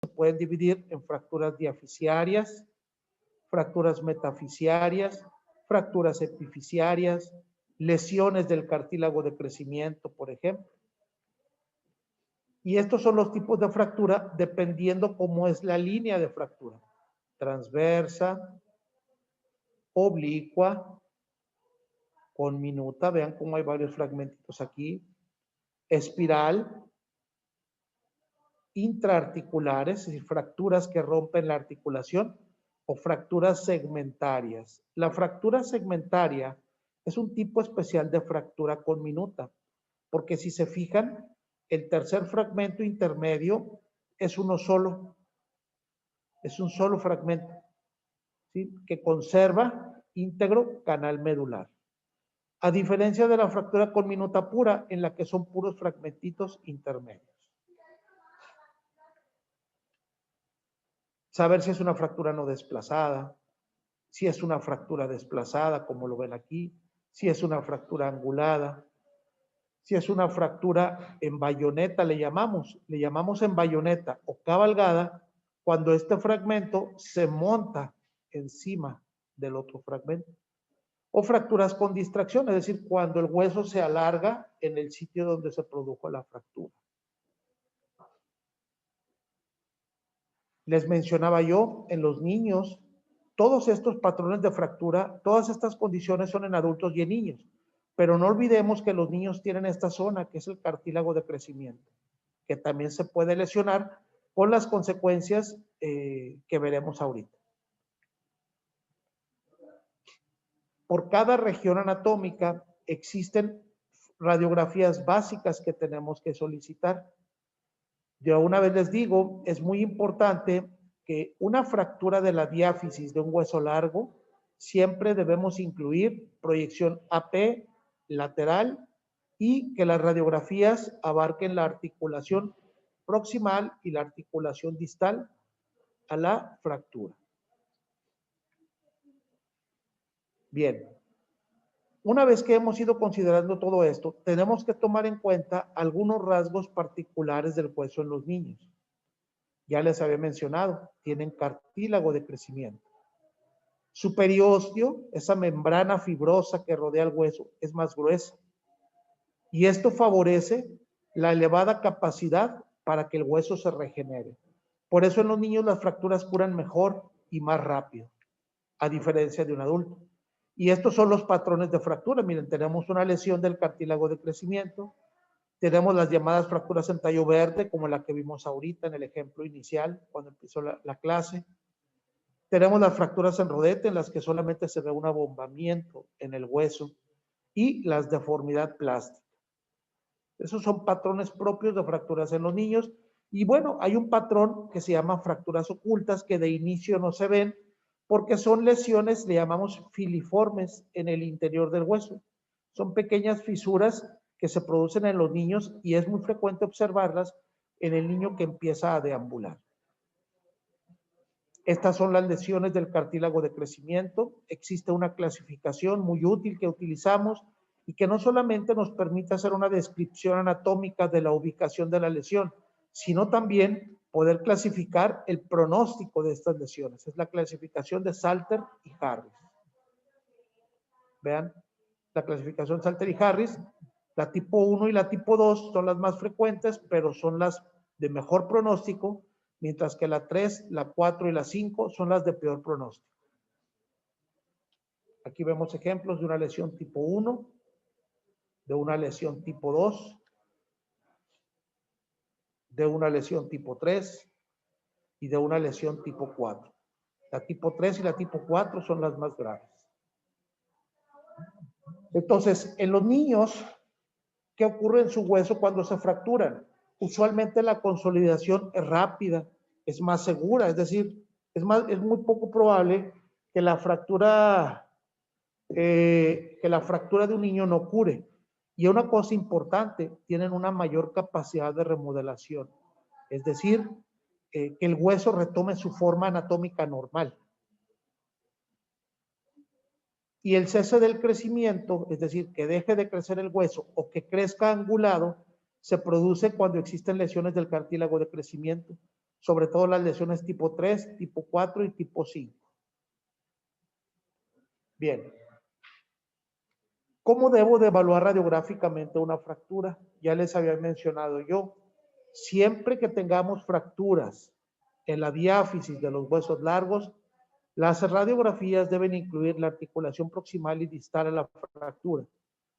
se pueden dividir en fracturas diafisiarias, fracturas metafisiarias, fracturas epifisiarias, lesiones del cartílago de crecimiento, por ejemplo. Y estos son los tipos de fractura dependiendo cómo es la línea de fractura. Transversa, oblicua, conminuta, vean cómo hay varios fragmentitos aquí, espiral, intraarticulares, es decir, fracturas que rompen la articulación, o fracturas segmentarias. La fractura segmentaria es un tipo especial de fractura conminuta, porque si se fijan, el tercer fragmento intermedio es uno solo, es un solo fragmento, ¿sí?, que conserva íntegro canal medular. A diferencia de la fractura conminuta pura, en la que son puros fragmentitos intermedios. Saber si es una fractura no desplazada, si es una fractura desplazada, como lo ven aquí, si es una fractura angulada, si es una fractura en bayoneta, le llamamos en bayoneta o cabalgada, cuando este fragmento se monta encima del otro fragmento. O fracturas con distracción, es decir, cuando el hueso se alarga en el sitio donde se produjo la fractura. Les mencionaba yo, en los niños, todos estos patrones de fractura, todas estas condiciones son en adultos y en niños. Pero no olvidemos que los niños tienen esta zona, que es el cartílago de crecimiento, que también se puede lesionar con las consecuencias que veremos ahorita. Por cada región anatómica existen radiografías básicas que tenemos que solicitar. Yo una vez les digo, es muy importante que una fractura de la diáfisis de un hueso largo, siempre debemos incluir proyección AP lateral y que las radiografías abarquen la articulación proximal y la articulación distal a la fractura. Bien, una vez que hemos ido considerando todo esto, tenemos que tomar en cuenta algunos rasgos particulares del hueso en los niños. Ya les había mencionado, tienen cartílago de crecimiento. Su periósteo, esa membrana fibrosa que rodea el hueso, es más gruesa. Y esto favorece la elevada capacidad para que el hueso se regenere. Por eso en los niños las fracturas curan mejor y más rápido, a diferencia de un adulto. Y estos son los patrones de fractura. Miren, tenemos una lesión del cartílago de crecimiento. Tenemos las llamadas fracturas en tallo verde, como la que vimos ahorita en el ejemplo inicial, cuando empezó la clase. Tenemos las fracturas en rodete, en las que solamente se ve un abombamiento en el hueso. Y las deformidad plástica. Esos son patrones propios de fracturas en los niños. Y bueno, hay un patrón que se llama fracturas ocultas, que de inicio no se ven, porque son lesiones, le llamamos filiformes, en el interior del hueso. Son pequeñas fisuras que se producen en los niños y es muy frecuente observarlas en el niño que empieza a deambular. Estas son las lesiones del cartílago de crecimiento. Existe una clasificación muy útil que utilizamos y que no solamente nos permite hacer una descripción anatómica de la ubicación de la lesión, sino también poder clasificar el pronóstico de estas lesiones. Es la clasificación de Salter y Harris. Vean, la clasificación Salter y Harris, la tipo 1 y la tipo 2 son las más frecuentes, pero son las de mejor pronóstico, mientras que la 3, la 4 y la 5 son las de peor pronóstico. Aquí vemos ejemplos de una lesión tipo 1, de una lesión tipo 2, de una lesión tipo 3 y de una lesión tipo 4. La tipo 3 y la tipo 4 son las más graves. Entonces, en los niños, ¿qué ocurre en su hueso cuando se fracturan? Usualmente la consolidación es rápida, es más segura, es decir, es muy poco probable que la fractura de un niño no cure. Y una cosa importante, tienen una mayor capacidad de remodelación, es decir, que el hueso retome su forma anatómica normal. Y el cese del crecimiento, es decir, que deje de crecer el hueso o que crezca angulado, se produce cuando existen lesiones del cartílago de crecimiento, sobre todo las lesiones tipo 3, tipo 4 y tipo 5. Bien. ¿Cómo debo de evaluar radiográficamente una fractura? Ya les había mencionado yo. Siempre que tengamos fracturas en la diáfisis de los huesos largos, las radiografías deben incluir la articulación proximal y distal a la fractura.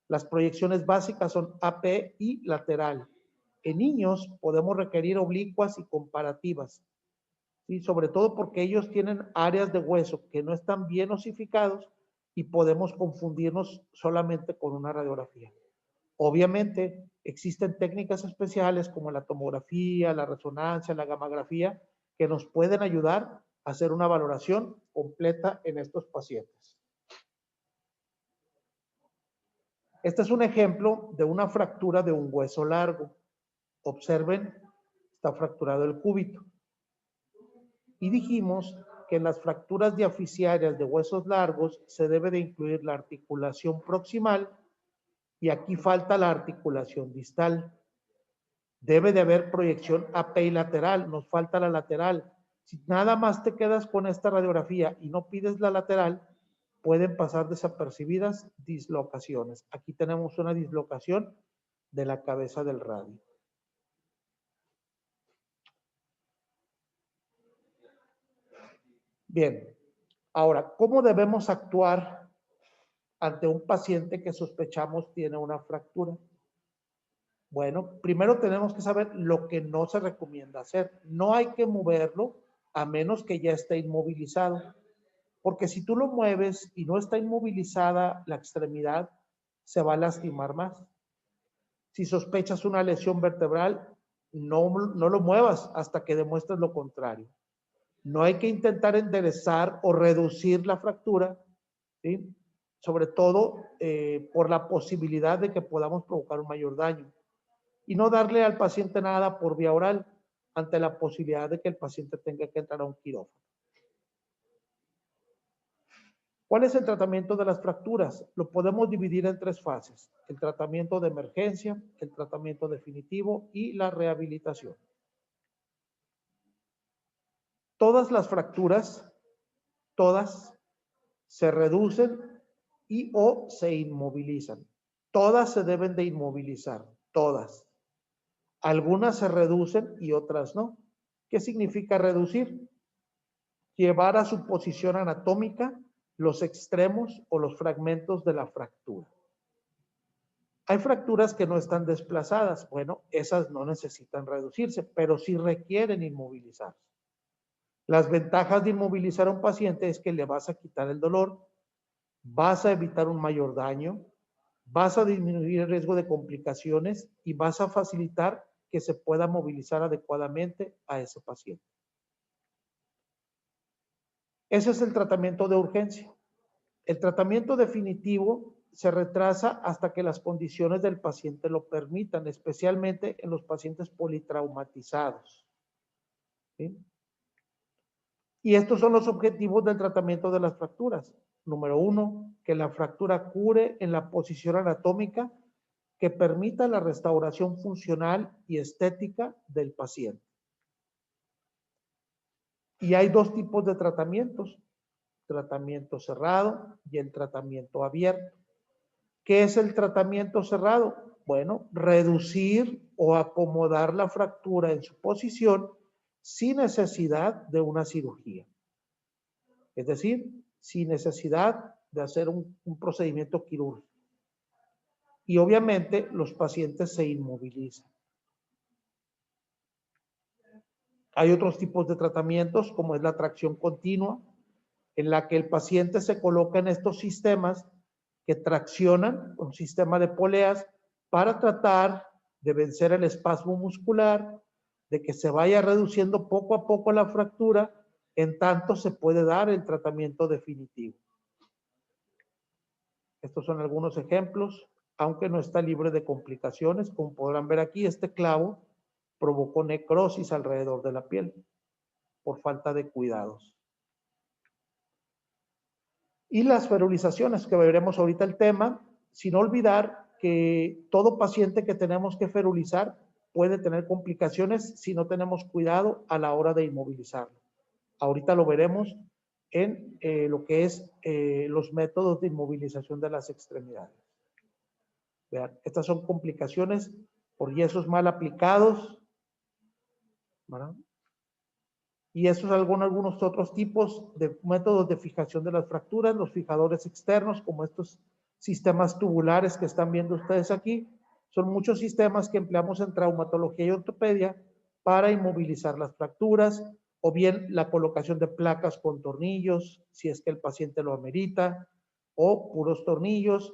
Las proyecciones básicas son AP y lateral. En niños podemos requerir oblicuas y comparativas, ¿sí? Sobre todo porque ellos tienen áreas de hueso que no están bien osificados y podemos confundirnos solamente con una radiografía. Obviamente, existen técnicas especiales como la tomografía, la resonancia, la gammagrafía, que nos pueden ayudar a hacer una valoración completa en estos pacientes. Este es un ejemplo de una fractura de un hueso largo. Observen, está fracturado el cúbito. Y dijimos que en las fracturas diaficiarias de huesos largos se debe de incluir la articulación proximal y aquí falta la articulación distal. Debe de haber proyección AP y lateral, nos falta la lateral. Si nada más te quedas con esta radiografía y no pides la lateral, pueden pasar desapercibidas dislocaciones. Aquí tenemos una dislocación de la cabeza del radio. Bien, ahora, ¿cómo debemos actuar ante un paciente que sospechamos tiene una fractura? Bueno, primero tenemos que saber lo que no se recomienda hacer. No hay que moverlo a menos que ya esté inmovilizado. Porque si tú lo mueves y no está inmovilizada la extremidad, se va a lastimar más. Si sospechas una lesión vertebral, no lo muevas hasta que demuestres lo contrario. No hay que intentar enderezar o reducir la fractura, ¿sí? Sobre todo por la posibilidad de que podamos provocar un mayor daño. Y no darle al paciente nada por vía oral ante la posibilidad de que el paciente tenga que entrar a un quirófano. ¿Cuál es el tratamiento de las fracturas? Lo podemos dividir en 3 fases: el tratamiento de emergencia, el tratamiento definitivo y la rehabilitación. Todas las fracturas, todas se reducen y o se inmovilizan. Todas se deben de inmovilizar, todas. Algunas se reducen y otras no. ¿Qué significa reducir? Llevar a su posición anatómica los extremos o los fragmentos de la fractura. Hay fracturas que no están desplazadas. Bueno, esas no necesitan reducirse, pero sí requieren inmovilizarse. Las ventajas de inmovilizar a un paciente es que le vas a quitar el dolor, vas a evitar un mayor daño, vas a disminuir el riesgo de complicaciones y vas a facilitar que se pueda movilizar adecuadamente a ese paciente. Ese es el tratamiento de urgencia. El tratamiento definitivo se retrasa hasta que las condiciones del paciente lo permitan, especialmente en los pacientes politraumatizados, ¿sí? Y estos son los objetivos del tratamiento de las fracturas. Número 1, que la fractura cure en la posición anatómica que permita la restauración funcional y estética del paciente. Y hay 2 tipos de tratamientos: tratamiento cerrado y el tratamiento abierto. ¿Qué es el tratamiento cerrado? Bueno, reducir o acomodar la fractura en su posición sin necesidad de una cirugía. Es decir, sin necesidad de hacer un procedimiento quirúrgico. Y obviamente los pacientes se inmovilizan. Hay otros tipos de tratamientos, como es la tracción continua, en la que el paciente se coloca en estos sistemas que traccionan, un sistema de poleas, para tratar de vencer el espasmo muscular, de que se vaya reduciendo poco a poco la fractura, en tanto se puede dar el tratamiento definitivo. Estos son algunos ejemplos, aunque no está libre de complicaciones. Como podrán ver aquí, este clavo provocó necrosis alrededor de la piel por falta de cuidados. Y las ferulizaciones, que veremos ahorita el tema, sin olvidar que todo paciente que tenemos que ferulizar puede tener complicaciones si no tenemos cuidado a la hora de inmovilizarlo. Ahorita lo veremos en lo que es los métodos de inmovilización de las extremidades. Vean, estas son complicaciones por yesos mal aplicados, ¿verdad? Y estos son algunos otros tipos de métodos de fijación de las fracturas, los fijadores externos, como estos sistemas tubulares que están viendo ustedes aquí. Son muchos sistemas que empleamos en traumatología y ortopedia para inmovilizar las fracturas, o bien la colocación de placas con tornillos, si es que el paciente lo amerita, o puros tornillos,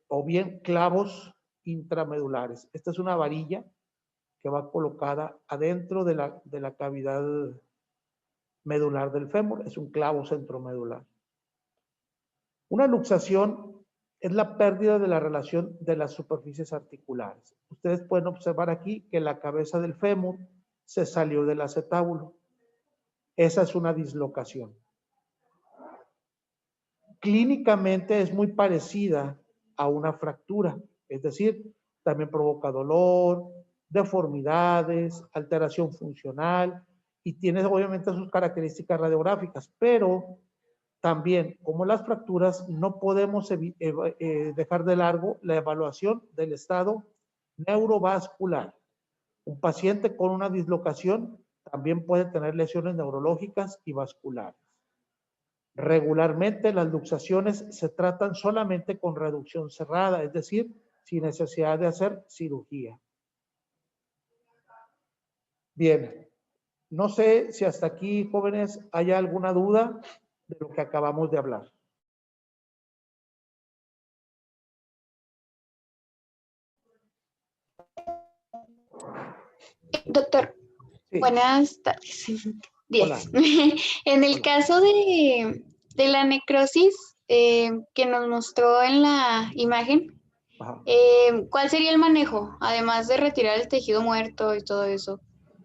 o bien clavos intramedulares. Esta es una varilla que va colocada adentro de la cavidad medular del fémur, es un clavo centromedular. Una luxación es la pérdida de la relación de las superficies articulares. Ustedes pueden observar aquí que la cabeza del fémur se salió del acetábulo. Esa es una dislocación. Clínicamente es muy parecida a una fractura, es decir, también provoca dolor, deformidades, alteración funcional y tiene obviamente sus características radiográficas, pero también, como las fracturas, no podemos dejar de largo la evaluación del estado neurovascular. Un paciente con una dislocación también puede tener lesiones neurológicas y vasculares. Regularmente las luxaciones se tratan solamente con reducción cerrada, es decir, sin necesidad de hacer cirugía. Bien, no sé si hasta aquí, jóvenes, hay alguna duda de lo que acabamos de hablar. Doctor, Sí. buenas tardes. Hola. En el caso de la necrosis que nos mostró en la imagen, ¿cuál sería el manejo? Además de retirar el tejido muerto y todo eso,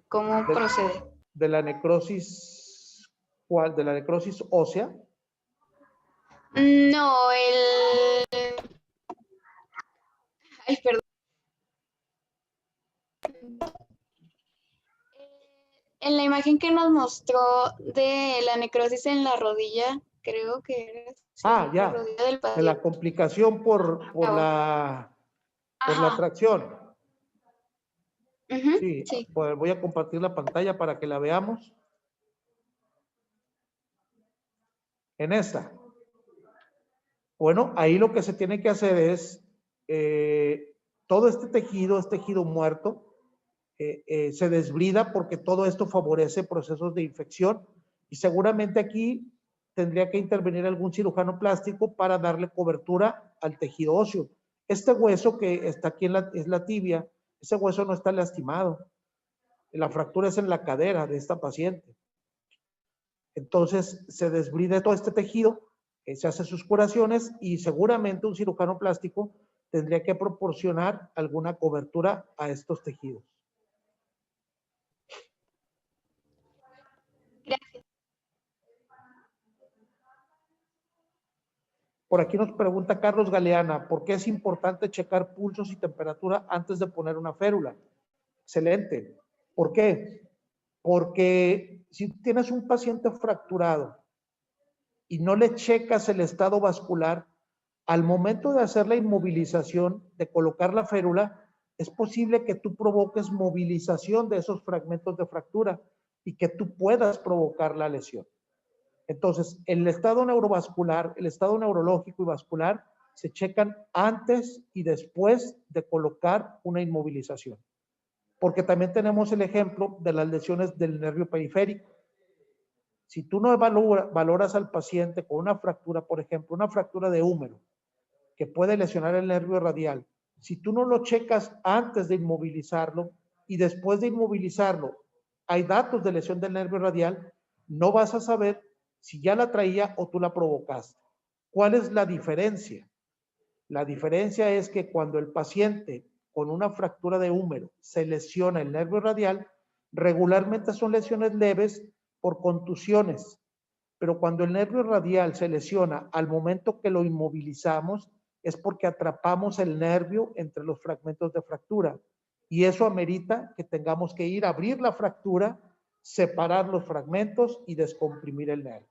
¿cómo procede? De la necrosis, ¿cuál? ¿De la necrosis ósea? No, ay, perdón. En la imagen que nos mostró de la necrosis en la rodilla, creo que era Ya. la rodilla del paciente. De la complicación por la tracción. Sí, sí. pues voy a compartir la pantalla para que la veamos. En esta. Bueno, ahí lo que se tiene que hacer es todo este tejido muerto, se desbrida porque todo esto favorece procesos de infección y seguramente aquí tendría que intervenir algún cirujano plástico para darle cobertura al tejido óseo. Este hueso que está aquí es la tibia, ese hueso no está lastimado. La fractura es en la cadera de esta paciente. Entonces se desbrida todo este tejido, se hace sus curaciones y seguramente un cirujano plástico tendría que proporcionar alguna cobertura a estos tejidos. Gracias. Por aquí nos pregunta Carlos Galeana, ¿por qué es importante checar pulsos y temperatura antes de poner una férula? Excelente. ¿Por qué? Porque si tienes un paciente fracturado y no le checas el estado vascular, al momento de hacer la inmovilización, de colocar la férula, es posible que tú provoques movilización de esos fragmentos de fractura y que tú puedas provocar la lesión. Entonces, el estado neurovascular, el estado neurológico y vascular se checan antes y después de colocar una inmovilización. Porque también tenemos el ejemplo de las lesiones del nervio periférico. Si tú no valoras al paciente con una fractura, por ejemplo, una fractura de húmero, que puede lesionar el nervio radial, si tú no lo checas antes de inmovilizarlo y después de inmovilizarlo, hay datos de lesión del nervio radial, no vas a saber si ya la traía o tú la provocaste. ¿Cuál es la diferencia? La diferencia es que cuando el paciente con una fractura de húmero se lesiona el nervio radial, regularmente son lesiones leves por contusiones, pero cuando el nervio radial se lesiona al momento que lo inmovilizamos, es porque atrapamos el nervio entre los fragmentos de fractura Y eso amerita que tengamos que ir a abrir la fractura, separar los fragmentos y descomprimir el nervio.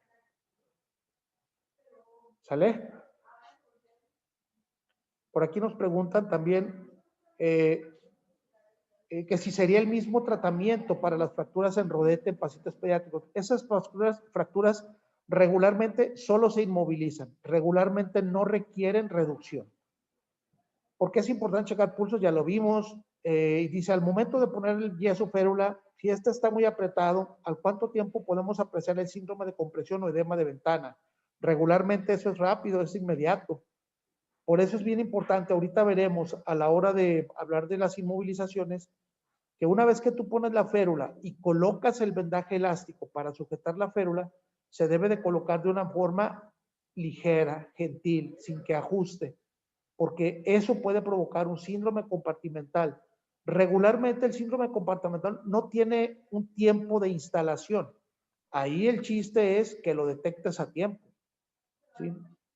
¿Sale? Por aquí nos preguntan también que si sería el mismo tratamiento para las fracturas en rodete en pacientes pediátricos. Esas fracturas regularmente solo se inmovilizan, regularmente no requieren reducción. ¿Por qué es importante checar pulsos? Ya lo vimos. Y dice, al momento de poner el yeso férula, si este está muy apretado, ¿al cuánto tiempo podemos apreciar el síndrome de compresión o edema de ventana? Regularmente eso es rápido, es inmediato. Por eso es bien importante, ahorita veremos a la hora de hablar de las inmovilizaciones, que una vez que tú pones la férula y colocas el vendaje elástico para sujetar la férula, se debe de colocar de una forma ligera, gentil, sin que ajuste, porque eso puede provocar un síndrome compartimental. Regularmente el síndrome compartimental no tiene un tiempo de instalación. Ahí el chiste es que lo detectes a tiempo, ¿sí?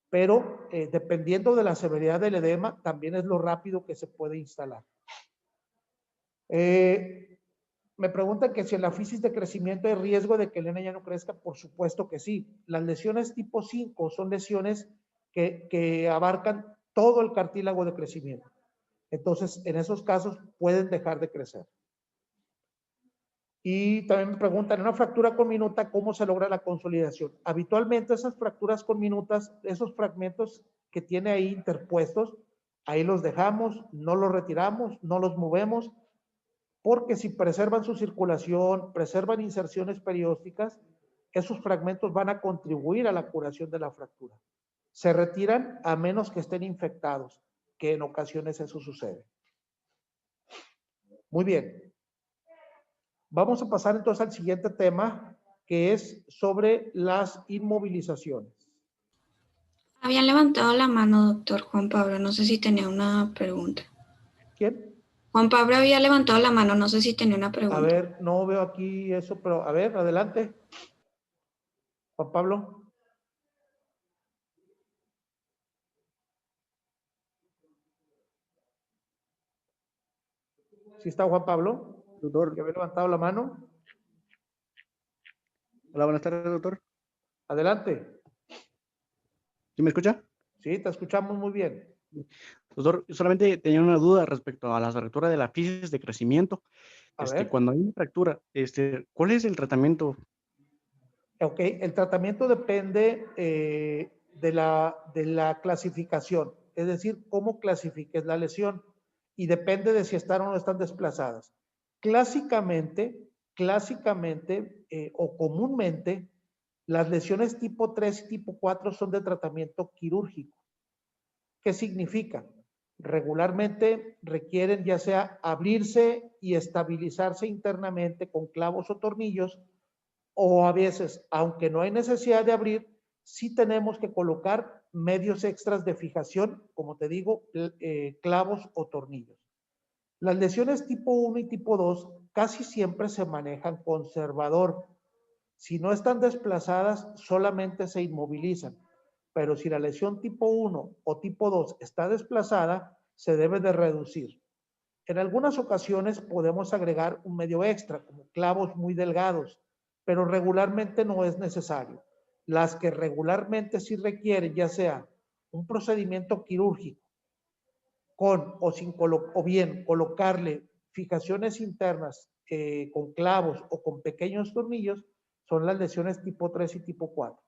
Pero dependiendo de la severidad del edema, también es lo rápido que se puede instalar. Me preguntan que si en la fisis de crecimiento hay riesgo de que el nene ya no crezca. Por supuesto que sí. Las lesiones tipo 5 son lesiones que abarcan todo el cartílago de crecimiento. Entonces, en esos casos pueden dejar de crecer. Y también me preguntan, en una fractura con minuta, ¿cómo se logra la consolidación? Habitualmente esas fracturas con minutas, esos fragmentos que tiene ahí interpuestos, ahí los dejamos, no los retiramos, no los movemos, porque si preservan su circulación, preservan inserciones periósticas, esos fragmentos van a contribuir a la curación de la fractura. Se retiran a menos que estén infectados, que en ocasiones eso sucede. Muy bien. Vamos a pasar entonces al siguiente tema, que es sobre las inmovilizaciones. Habían levantado la mano, doctor Juan Pablo. No sé si tenía una pregunta. ¿Quién? Juan Pablo había levantado la mano. No sé si tenía una pregunta. A ver, no veo aquí eso, pero a ver, adelante. Juan Pablo. ¿Sí está Juan Pablo? Doctor. ¿Que había levantado la mano? Hola, buenas tardes, doctor. Adelante. ¿Sí me escucha? Sí, te escuchamos muy bien. Doctor, solamente tenía una duda respecto a la fractura de la fisis de crecimiento. A ver. Cuando hay una fractura, ¿cuál es el tratamiento? Ok, el tratamiento depende de la clasificación, es decir, cómo clasifiques la lesión y depende de si están o no están desplazadas. Clásicamente o comúnmente, las lesiones tipo 3 y tipo 4 son de tratamiento quirúrgico. ¿Qué significa? Regularmente requieren ya sea abrirse y estabilizarse internamente con clavos o tornillos, o a veces, aunque no hay necesidad de abrir, sí tenemos que colocar medios extras de fijación, como te digo, clavos o tornillos. Las lesiones tipo 1 y tipo 2 casi siempre se manejan conservador. Si no están desplazadas, solamente se inmovilizan. Pero si la lesión tipo 1 o tipo 2 está desplazada, se debe de reducir. En algunas ocasiones podemos agregar un medio extra, como clavos muy delgados, pero regularmente no es necesario. Las que regularmente sí requieren, ya sea un procedimiento quirúrgico con o sin o bien colocarle fijaciones internas con clavos o con pequeños tornillos, son las lesiones tipo 3 y tipo 4.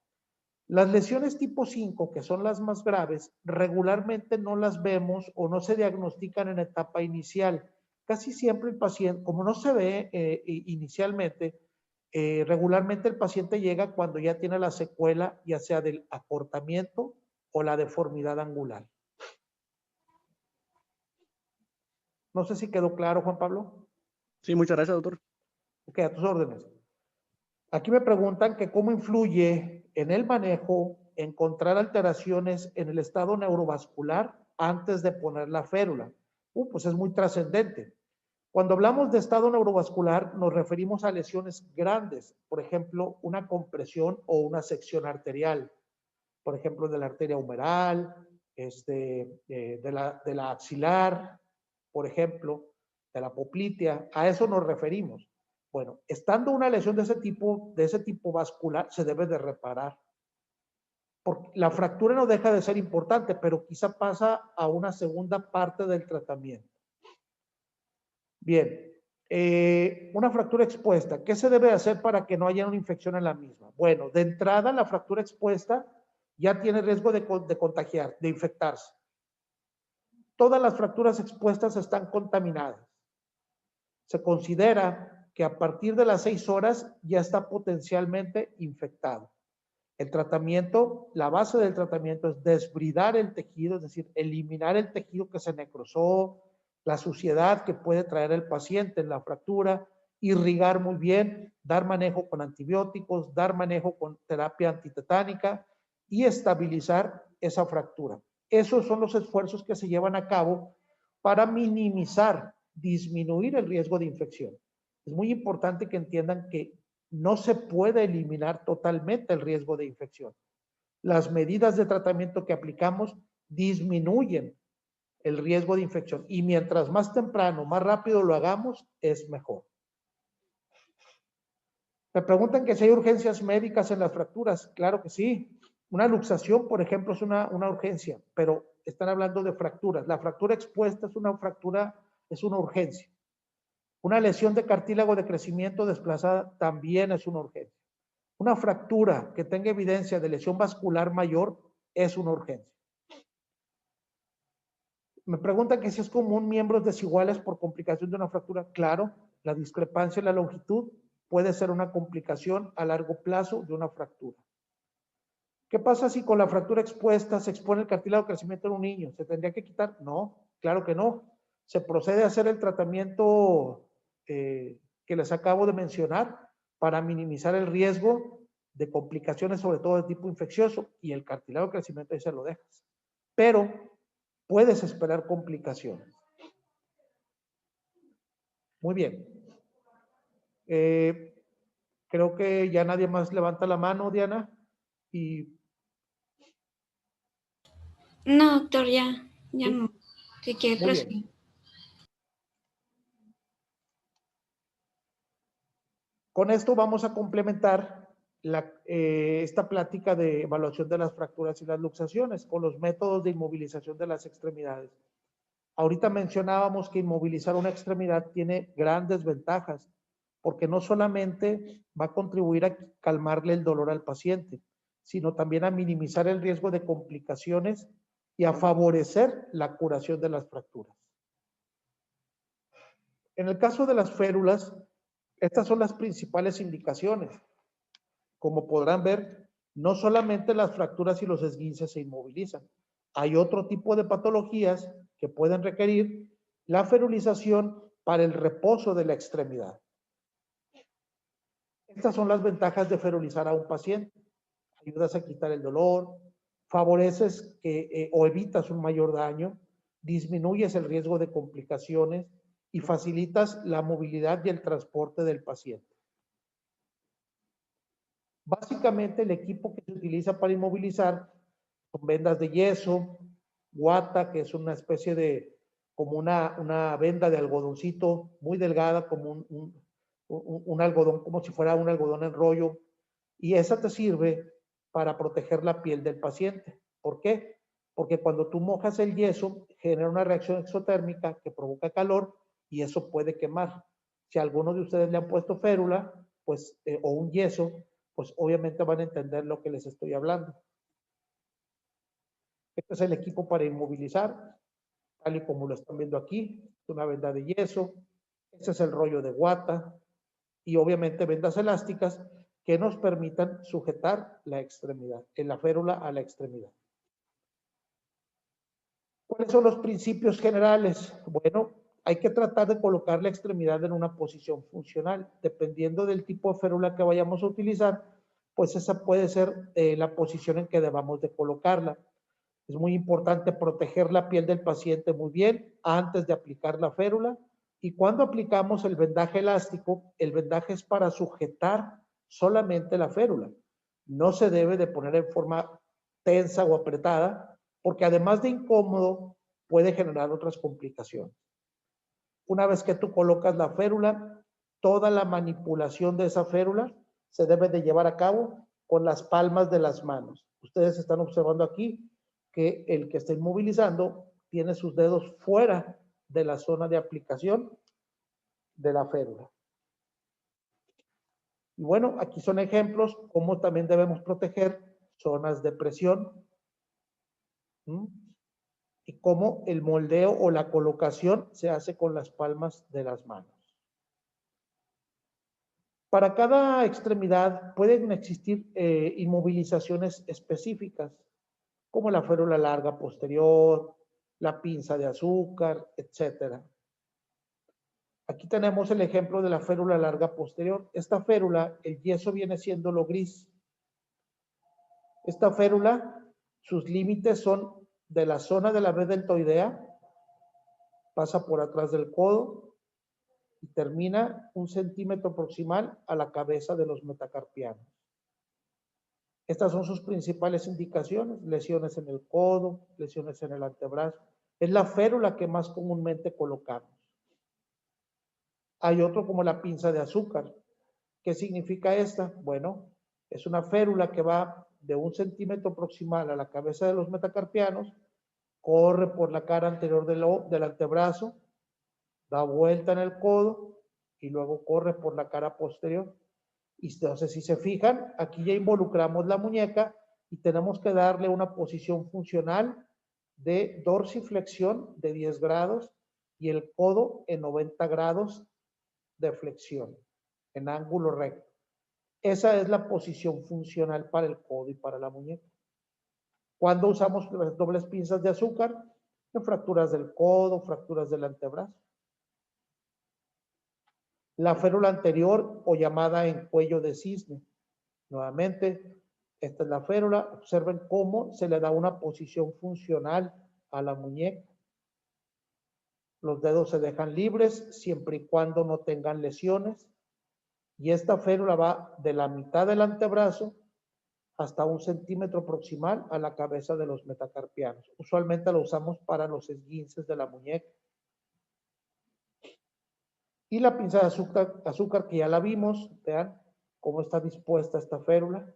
Las lesiones tipo 5, que son las más graves, regularmente no las vemos o no se diagnostican en etapa inicial. Casi siempre el paciente, como no se ve inicialmente, regularmente el paciente llega cuando ya tiene la secuela, ya sea del acortamiento o la deformidad angular. No sé si quedó claro, Juan Pablo. Sí, muchas gracias, doctor. Ok, a tus órdenes. Aquí me preguntan que cómo influye en el manejo encontrar alteraciones en el estado neurovascular antes de poner la férula. Pues es muy trascendente. Cuando hablamos de estado neurovascular, nos referimos a lesiones grandes, por ejemplo, una compresión o una sección arterial, por ejemplo, de la arteria humeral, de la axilar, por ejemplo. de la poplitea, a eso nos referimos. Bueno, estando una lesión de ese tipo vascular, se debe de reparar. Porque la fractura no deja de ser importante, pero quizá pasa a una segunda parte del tratamiento. Bien, una fractura expuesta. ¿Qué se debe hacer para que no haya una infección en la misma? Bueno, de entrada, la fractura expuesta ya tiene riesgo de contagiar, de infectarse. Todas las fracturas expuestas están contaminadas. Se considera que a partir de las 6 horas ya está potencialmente infectado. El tratamiento, la base del tratamiento es desbridar el tejido, es decir, eliminar el tejido que se necrosó, la suciedad que puede traer el paciente en la fractura, irrigar muy bien, dar manejo con antibióticos, dar manejo con terapia antitetánica y estabilizar esa fractura. Esos son los esfuerzos que se llevan a cabo para minimizar, disminuir el riesgo de infección. Es muy importante que entiendan que no se puede eliminar totalmente el riesgo de infección. Las medidas de tratamiento que aplicamos disminuyen el riesgo de infección y mientras más temprano, más rápido lo hagamos, es mejor. Me preguntan que si hay urgencias médicas en las fracturas. Claro que sí. Una luxación, por ejemplo, es una urgencia, pero están hablando de fracturas. La fractura expuesta es una urgencia. Una lesión de cartílago de crecimiento desplazada también es una urgencia. Una fractura que tenga evidencia de lesión vascular mayor es una urgencia. Me preguntan que si es común miembros desiguales por complicación de una fractura. Claro, la discrepancia en la longitud puede ser una complicación a largo plazo de una fractura. ¿Qué pasa si con la fractura expuesta se expone el cartílago de crecimiento en un niño? ¿Se tendría que quitar? No, claro que no. Se procede a hacer el tratamiento que les acabo de mencionar para minimizar el riesgo de complicaciones, sobre todo de tipo infeccioso, y el cartílago de crecimiento ahí se lo dejas. Pero puedes esperar complicaciones. Muy bien. Creo que ya nadie más levanta la mano, Diana. No, doctor, ya no. Si quiere proseguir. Con esto vamos a complementar esta plática de evaluación de las fracturas y las luxaciones con los métodos de inmovilización de las extremidades. Ahorita mencionábamos que inmovilizar una extremidad tiene grandes ventajas, porque no solamente va a contribuir a calmarle el dolor al paciente, sino también a minimizar el riesgo de complicaciones y a favorecer la curación de las fracturas. En el caso de las férulas, estas son las principales indicaciones. Como podrán ver, no solamente las fracturas y los esguinces se inmovilizan. Hay otro tipo de patologías que pueden requerir la ferulización para el reposo de la extremidad. Estas son las ventajas de ferulizar a un paciente. Ayudas a quitar el dolor, favoreces o evitas un mayor daño, disminuyes el riesgo de complicaciones y facilitas la movilidad y el transporte del paciente. Básicamente el equipo que se utiliza para inmovilizar son vendas de yeso, guata, que es una especie de, como una venda de algodoncito muy delgada, como un algodón, como si fuera un algodón en rollo, y esa te sirve para proteger la piel del paciente. ¿Por qué? Porque cuando tú mojas el yeso, genera una reacción exotérmica que provoca calor y eso puede quemar. Si a alguno de ustedes le han puesto férula, pues, o un yeso, pues obviamente van a entender lo que les estoy hablando. Este es el equipo para inmovilizar, tal y como lo están viendo aquí. Es una venda de yeso. Este es el rollo de guata. Y obviamente vendas elásticas que nos permitan sujetar la extremidad, en la férula a la extremidad. ¿Cuáles son los principios generales? Bueno, hay que tratar de colocar la extremidad en una posición funcional. Dependiendo del tipo de férula que vayamos a utilizar, pues esa puede ser la posición en que debamos de colocarla. Es muy importante proteger la piel del paciente muy bien antes de aplicar la férula. Y cuando aplicamos el vendaje elástico, el vendaje es para sujetar solamente la férula. No se debe de poner en forma tensa o apretada, porque además de incómodo, puede generar otras complicaciones. Una vez que tú colocas la férula, toda la manipulación de esa férula se debe de llevar a cabo con las palmas de las manos. Ustedes están observando aquí que el que está inmovilizando tiene sus dedos fuera de la zona de aplicación de la férula. Y bueno, aquí son ejemplos cómo también debemos proteger zonas de presión. Y cómo el moldeo o la colocación se hace con las palmas de las manos. Para cada extremidad pueden existir inmovilizaciones específicas, como la férula larga posterior, la pinza de azúcar, etc. Aquí tenemos el ejemplo de la férula larga posterior. Esta férula, el yeso viene siendo lo gris. Esta férula, sus límites son de la zona de la red deltoidea, pasa por atrás del codo y termina 1 centímetro proximal a la cabeza de los metacarpianos. Estas son sus principales indicaciones: lesiones en el codo, lesiones en el antebrazo. Es la férula que más comúnmente colocamos. Hay otro como la pinza de azúcar. ¿Qué significa esta? Bueno, es una férula que va de 1 centímetro proximal a la cabeza de los metacarpianos, corre por la cara anterior del antebrazo, da vuelta en el codo y luego corre por la cara posterior. Y entonces, si se fijan, aquí ya involucramos la muñeca y tenemos que darle una posición funcional de dorsiflexión de 10 grados y el codo en 90 grados de flexión, en ángulo recto. Esa es la posición funcional para el codo y para la muñeca. ¿Cuándo usamos las dobles pinzas de azúcar? En fracturas del codo, fracturas del antebrazo. La férula anterior o llamada en cuello de cisne. Nuevamente, esta es la férula. Observen cómo se le da una posición funcional a la muñeca. Los dedos se dejan libres siempre y cuando no tengan lesiones. Y esta férula va de la mitad del antebrazo hasta 1 centímetro proximal a la cabeza de los metacarpianos. Usualmente lo usamos para los esguinces de la muñeca. Y la pinza de azúcar que ya la vimos, vean cómo está dispuesta esta férula,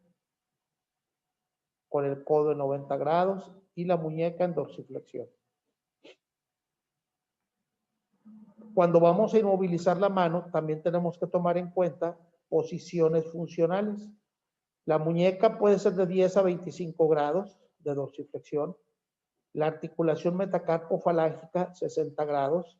con el codo en 90 grados y la muñeca en dorsiflexión. Cuando vamos a inmovilizar la mano, también tenemos que tomar en cuenta posiciones funcionales. La muñeca puede ser de 10 a 25 grados de dorsiflexión, la articulación metacarpofalángica 60 grados,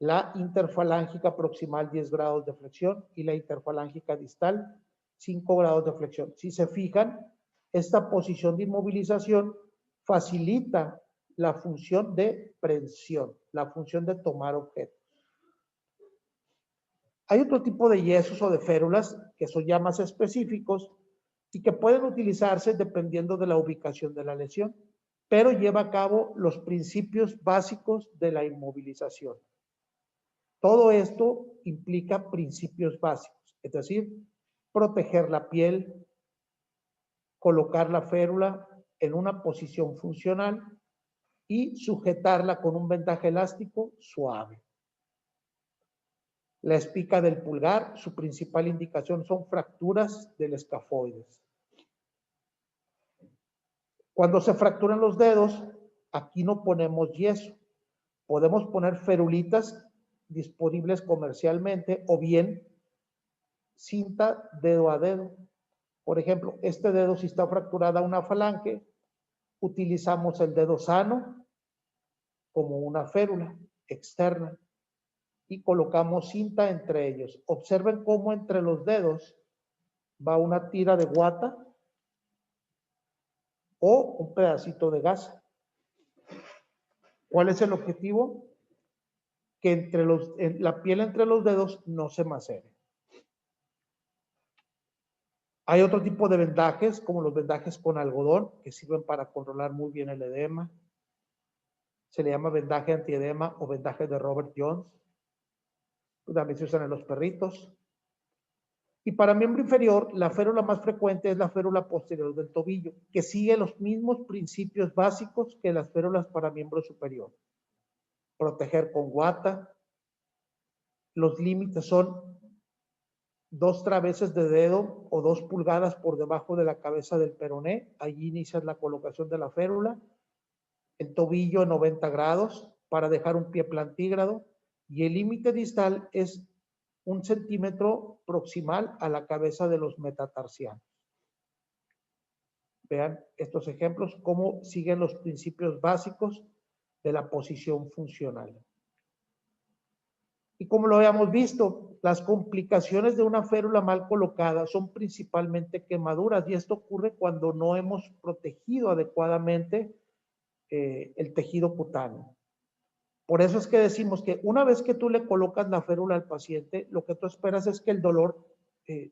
la interfalángica proximal 10 grados de flexión y la interfalángica distal 5 grados de flexión. Si se fijan, esta posición de inmovilización facilita la función de prensión, la función de tomar objetos. Hay otro tipo de yesos o de férulas que son ya más específicos y que pueden utilizarse dependiendo de la ubicación de la lesión, pero lleva a cabo los principios básicos de la inmovilización. Todo esto implica principios básicos, es decir, proteger la piel, colocar la férula en una posición funcional y sujetarla con un vendaje elástico suave. La espica del pulgar, su principal indicación son fracturas del escafoides. Cuando se fracturan los dedos, aquí no ponemos yeso. Podemos poner ferulitas disponibles comercialmente o bien cinta dedo a dedo. Por ejemplo, este dedo, si está fracturada una falange, utilizamos el dedo sano como una férula externa y colocamos cinta entre ellos. Observen cómo entre los dedos va una tira de guata o un pedacito de gasa. ¿Cuál es el objetivo? Que la piel entre los dedos no se macere. Hay otro tipo de vendajes, como los vendajes con algodón, que sirven para controlar muy bien el edema. Se le llama vendaje antiedema o vendaje de Robert Jones. También se usan en los perritos. Y para miembro inferior, la férula más frecuente es la férula posterior del tobillo, que sigue los mismos principios básicos que las férulas para miembro superior. Proteger con guata, Los límites son 2 traveses de dedo o 2 pulgadas por debajo de la cabeza del peroné. Allí inicias la colocación de la férula. El tobillo 90 grados para dejar un pie plantígrado. Y el límite distal es 1 centímetro proximal a la cabeza de los metatarsianos. Vean estos ejemplos, cómo siguen los principios básicos de la posición funcional. Y como lo habíamos visto, las complicaciones de una férula mal colocada son principalmente quemaduras, y esto ocurre cuando no hemos protegido adecuadamente el tejido cutáneo. Por eso es que decimos que una vez que tú le colocas la férula al paciente, lo que tú esperas es que el dolor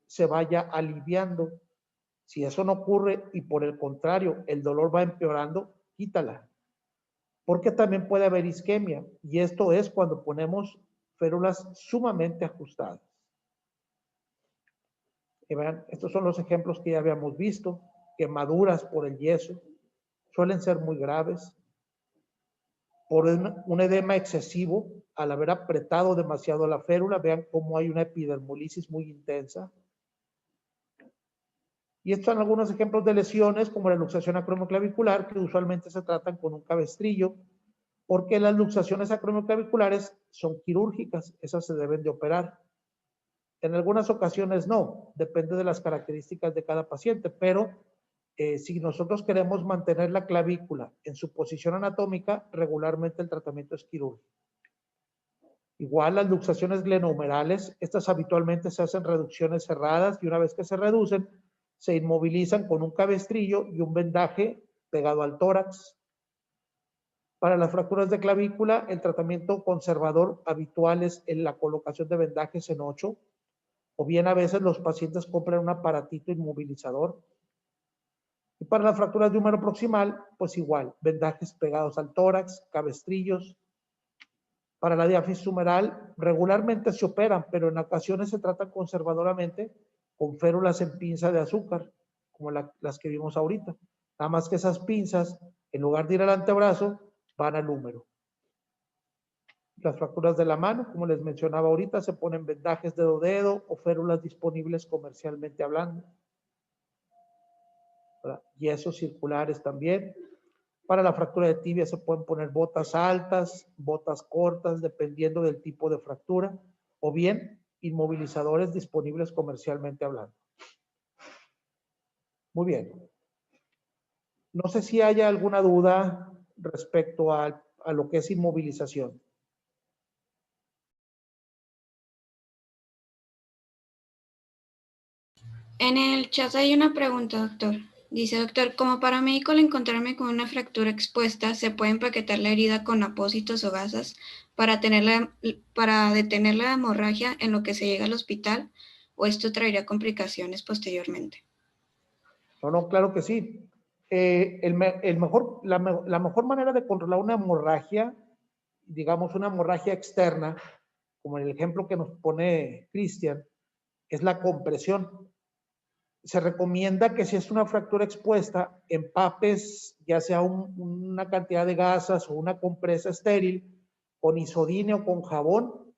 se vaya aliviando. Si eso no ocurre y por el contrario el dolor va empeorando, quítala. Porque también puede haber isquemia, y esto es cuando ponemos férulas sumamente ajustadas. Y vean, estos son los ejemplos que ya habíamos visto. Quemaduras por el yeso suelen ser muy graves. Por un edema excesivo, al haber apretado demasiado la férula, vean cómo hay una epidermolisis muy intensa. Y estos son algunos ejemplos de lesiones como la luxación acromioclavicular, que usualmente se tratan con un cabestrillo, porque las luxaciones acromioclaviculares son quirúrgicas, esas se deben de operar. En algunas ocasiones no, depende de las características de cada paciente, pero si nosotros queremos mantener la clavícula en su posición anatómica, regularmente el tratamiento es quirúrgico. Igual las luxaciones glenohumerales, estas habitualmente se hacen reducciones cerradas, y una vez que se reducen, se inmovilizan con un cabestrillo y un vendaje pegado al tórax. Para las fracturas de clavícula, el tratamiento conservador habitual es en la colocación de vendajes en 8, o bien a veces los pacientes compran un aparatito inmovilizador. Y para las fracturas de húmero proximal, pues igual, vendajes pegados al tórax, cabestrillos. Para la diáfisis humeral, regularmente se operan, pero en ocasiones se tratan conservadoramente con férulas en pinza de azúcar, como las que vimos ahorita. Nada más que esas pinzas, en lugar de ir al antebrazo, van al húmero. Las fracturas de la mano, como les mencionaba ahorita, se ponen vendajes dedo-dedo o férulas disponibles comercialmente hablando. Yesos circulares también. Para la fractura de tibia se pueden poner botas altas, botas cortas, dependiendo del tipo de fractura, o bien inmovilizadores disponibles comercialmente hablando. Muy bien. No sé si haya alguna duda respecto a lo que es inmovilización. En el chat hay una pregunta, doctor. Dice, doctor, como paramédico al encontrarme con una fractura expuesta, ¿se puede empaquetar la herida con apósitos o gasas para detener la hemorragia en lo que se llega al hospital? ¿O esto traería complicaciones posteriormente? No, claro que sí. La mejor manera de controlar una hemorragia, digamos una hemorragia externa, como en el ejemplo que nos pone Cristian, es la compresión. Se recomienda que si es una fractura expuesta, empapes ya sea una cantidad de gasas o una compresa estéril con isodine o con jabón.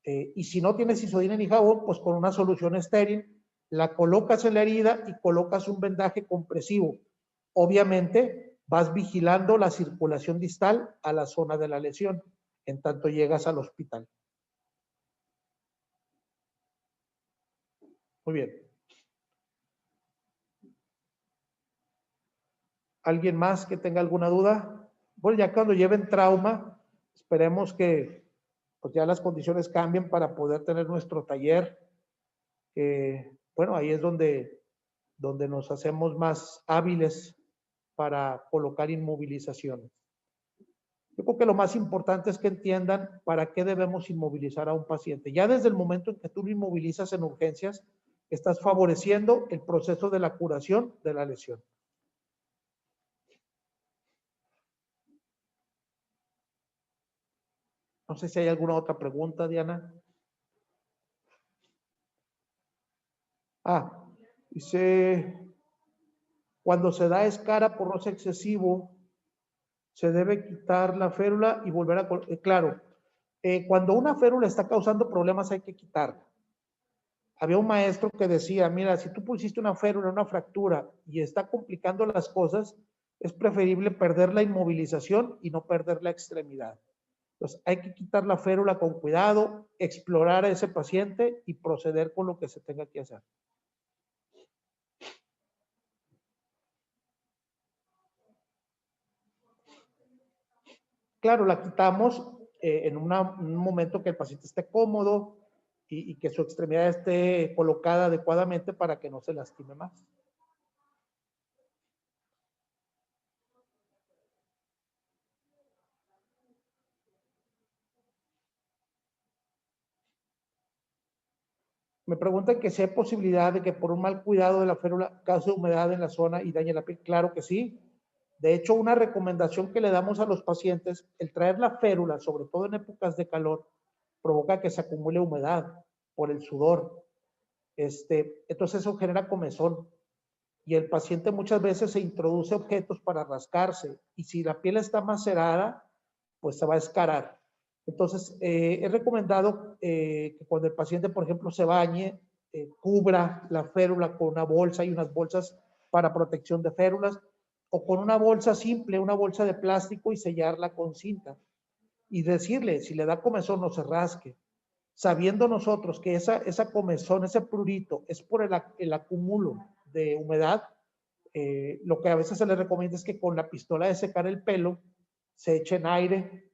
Y si no tienes isodine ni jabón, pues con una solución estéril, la colocas en la herida y colocas un vendaje compresivo. Obviamente vas vigilando la circulación distal a la zona de la lesión, en tanto llegas al hospital. Muy bien. ¿Alguien más que tenga alguna duda? Bueno, ya cuando lleven trauma, esperemos que pues ya las condiciones cambien para poder tener nuestro taller. Bueno, ahí es donde nos hacemos más hábiles para colocar inmovilizaciones. Yo creo que lo más importante es que entiendan para qué debemos inmovilizar a un paciente. Ya desde el momento en que tú lo inmovilizas en urgencias, estás favoreciendo el proceso de la curación de la lesión. No sé si hay alguna otra pregunta, Diana. Dice, cuando se da escara por roce excesivo, se debe quitar la férula y volver a... Claro, Cuando una férula está causando problemas hay que quitarla. Había un maestro que decía, mira, si tú pusiste una férula, una fractura y está complicando las cosas, es preferible perder la inmovilización y no perder la extremidad. Entonces hay que quitar la férula con cuidado, explorar a ese paciente y proceder con lo que se tenga que hacer. Claro, la quitamos en un momento que el paciente esté cómodo y que su extremidad esté colocada adecuadamente para que no se lastime más. Me preguntan que si hay posibilidad de que por un mal cuidado de la férula cause humedad en la zona y dañe la piel. Claro que sí. De hecho, una recomendación que le damos a los pacientes, el traer la férula, sobre todo en épocas de calor, provoca que se acumule humedad por el sudor. Entonces eso genera comezón y el paciente muchas veces se introduce objetos para rascarse y si la piel está macerada, pues se va a escarar. Entonces, es recomendado que cuando el paciente, por ejemplo, se bañe, cubra la férula con una bolsa y unas bolsas para protección de férulas o con una bolsa simple, una bolsa de plástico y sellarla con cinta. Y decirle, si le da comezón, no se rasque. Sabiendo nosotros que esa comezón, ese prurito, es por el acúmulo de humedad, lo que a veces se le recomienda es que con la pistola de secar el pelo se echen aire,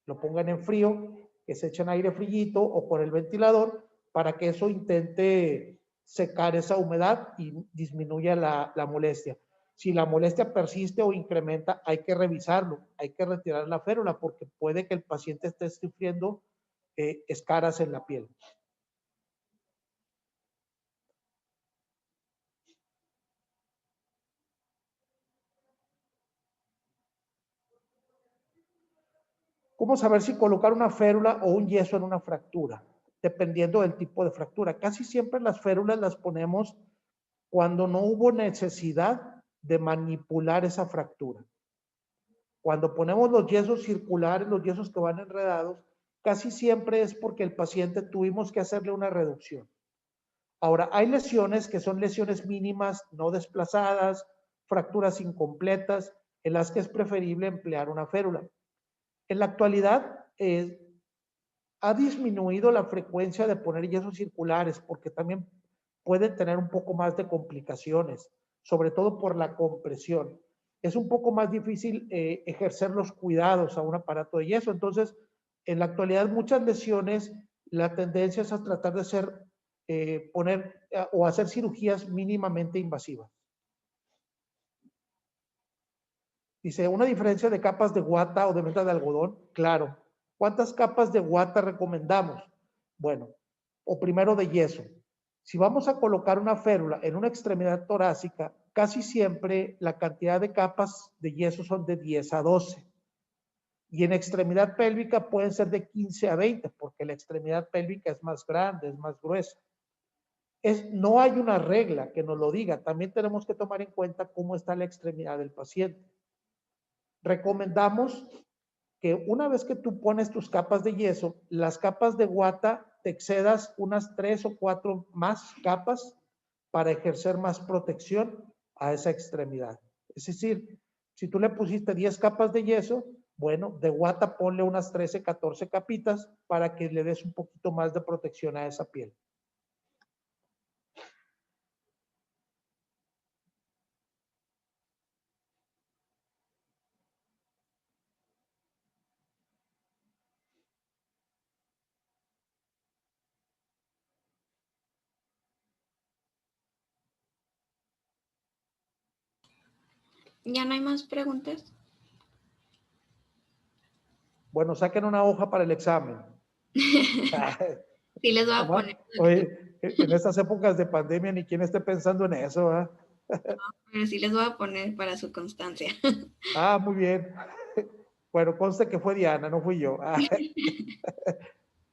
lo pongan en frío, que se echen aire frillito o con el ventilador para que eso intente secar esa humedad y disminuya la molestia. Si la molestia persiste o incrementa, hay que revisarlo, hay que retirar la férula porque puede que el paciente esté sufriendo escaras en la piel. ¿Cómo saber si colocar una férula o un yeso en una fractura? Dependiendo del tipo de fractura. Casi siempre las férulas las ponemos cuando no hubo necesidad de manipular esa fractura. Cuando ponemos los yesos circulares, los yesos que van enredados, casi siempre es porque el paciente tuvimos que hacerle una reducción. Ahora, hay lesiones que son lesiones mínimas, no desplazadas, fracturas incompletas, en las que es preferible emplear una férula. En la actualidad, ha disminuido la frecuencia de poner yesos circulares porque también pueden tener un poco más de complicaciones, sobre todo por la compresión. Es un poco más difícil ejercer los cuidados a un aparato de yeso. Entonces, en la actualidad, muchas lesiones, la tendencia es a tratar de poner o hacer cirugías mínimamente invasivas. Dice, ¿una diferencia de capas de guata o de menta de algodón? Claro. ¿Cuántas capas de guata recomendamos? Bueno, o primero de yeso. Si vamos a colocar una férula en una extremidad torácica, casi siempre la cantidad de capas de yeso son de 10 a 12. Y en extremidad pélvica pueden ser de 15 a 20, porque la extremidad pélvica es más grande, es más gruesa. No hay una regla que nos lo diga. También tenemos que tomar en cuenta cómo está la extremidad del paciente. Recomendamos que una vez que tú pones tus capas de yeso, las capas de guata te excedas unas 3 o 4 más capas para ejercer más protección a esa extremidad. Es decir, si tú le pusiste 10 capas de yeso, bueno, de guata ponle unas 13, 14 capitas para que le des un poquito más de protección a esa piel. ¿Ya no hay más preguntas? Bueno, saquen una hoja para el examen. Sí les voy a poner. Oye, en estas épocas de pandemia ni quien esté pensando en eso, ¿eh? Pero sí les voy a poner para su constancia. Ah, muy bien. Bueno, conste que fue Diana, no fui yo.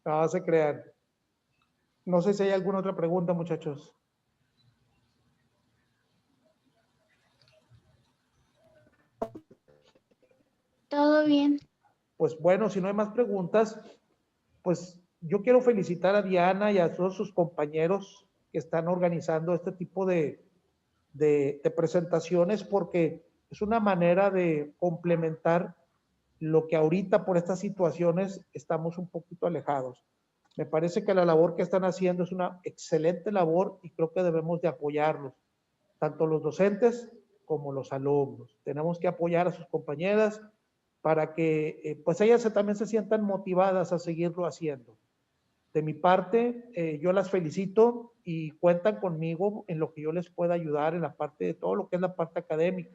No se crean. No sé si hay alguna otra pregunta, muchachos. Todo bien. Pues bueno, si no hay más preguntas, pues yo quiero felicitar a Diana y a todos sus compañeros que están organizando este tipo de presentaciones, porque es una manera de complementar lo que ahorita por estas situaciones estamos un poquito alejados. Me parece que la labor que están haciendo es una excelente labor y creo que debemos de apoyarlos, tanto los docentes como los alumnos. Tenemos que apoyar a sus compañeras para que pues ellas también se sientan motivadas a seguirlo haciendo. De mi parte, yo las felicito y cuentan conmigo en lo que yo les pueda ayudar en la parte de todo lo que es la parte académica.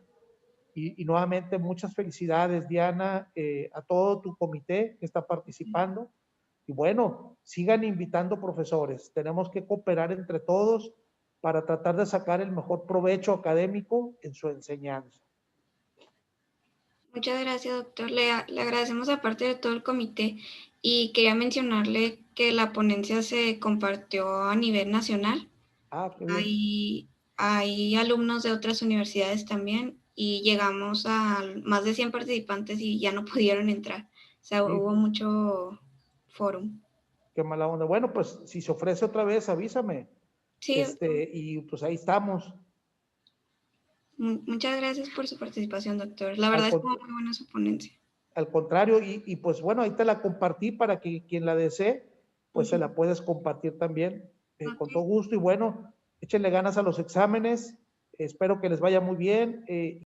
Y nuevamente muchas felicidades, Diana, a todo tu comité que está participando. Y bueno, sigan invitando profesores. Tenemos que cooperar entre todos para tratar de sacar el mejor provecho académico en su enseñanza. Muchas gracias, doctor. Le agradecemos aparte de todo el comité y quería mencionarle que la ponencia se compartió a nivel nacional. Qué bien. Hay alumnos de otras universidades también y llegamos a más de 100 participantes y ya no pudieron entrar. O sea, Sí. Hubo mucho fórum. Qué mala onda. Bueno, pues si se ofrece otra vez, avísame. Sí. Y pues ahí estamos. Muchas gracias por su participación, doctor. La verdad es que fue muy buena su ponencia. Al contrario, y pues bueno, ahí te la compartí para que quien la desee, pues se la puedes compartir también con todo gusto. Y bueno, échenle ganas a los exámenes. Espero que les vaya muy bien.